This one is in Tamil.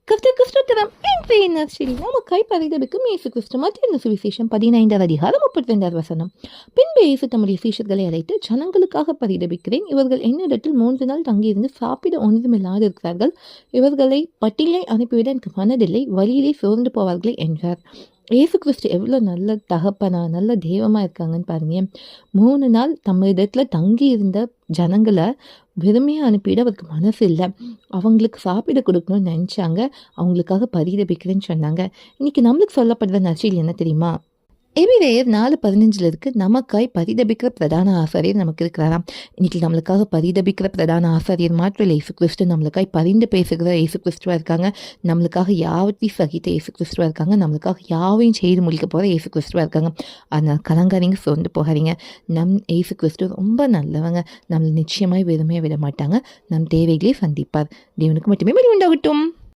கிறிஸ்துத்தரம் இன்றைய நற்செய்தி நமக்காய் பரிதபிக்கும் இயேசு கிறிஸ்து மத்திய சுவிசேஷம் 15வது அதிகாரம் 32வது வசனம். பின்பு இயேசு தம்முடைய சீஷர்களை அழைத்து, ஜனங்களுக்காக பரிதபிக்கிறேன். இவர்கள் என்னிடத்தில் 3 நாள் தங்கியிருந்து சாப்பிட ஒன்றுமில்லாது இருக்கிறார்கள். இவர்களை பட்டியலை அனுப்பிவிட எனக்கு மனதில்லை. வழியிலே சோர்ந்து போவார்களே என்றார். இயேசு கிறிஸ்து எவ்வளோ நல்ல தகப்பனா, நல்ல தெய்வமாக இருக்காங்கன்னு பாருங்க. 3 நாள் நம்ம இடத்துல தங்கி இருந்த ஜனங்களை வெறுமையாக அனுப்பிவிட அவருக்கு மனசு இல்லை. அவங்களுக்கு சாப்பிட கொடுக்கணும்னு நினச்சாங்க. அவங்களுக்காக பரிதபிக்கிறேன்னு சொன்னாங்க. இன்னைக்கு நம்மளுக்கு சொல்லப்படுற நற்செய்தி என்ன தெரியுமா? எபிரேயர் 4:15 இருக்கு, நமக்காய் பரிதபிக்கிற பிரதான ஆசாரியர் நமக்கு இருக்கிறாராம். இன்னைக்கு நம்மளுக்காக பரிதபிக்கிற பிரதான ஆசாரியர் மாற்றம் இயேசு கிறிஸ்து. நம்மளுக்காய் பரிந்து பேசுகிற இயேசு கிறிஸ்துவாக இருக்காங்க. நம்மளுக்காக யாவற்றையும் சகித்த இயேசு கிறிஸ்துவாக இருக்காங்க. நம்மளுக்காக யாவையும் செய்து முடிக்க போகிற இயேசு கிறிஸ்துவாக இருக்காங்க. அதனால் கலங்காதீங்க, சோர்ந்து போகாதீங்க. இயேசு கிறிஸ்து ரொம்ப நல்லவங்க. நம்மளை நிச்சயமாய் வெறுமையாக விட மாட்டாங்க. நம் தேவைகளே சந்திப்பார். தேவனுக்கு மட்டுமே மகிமை உண்டாகட்டும்.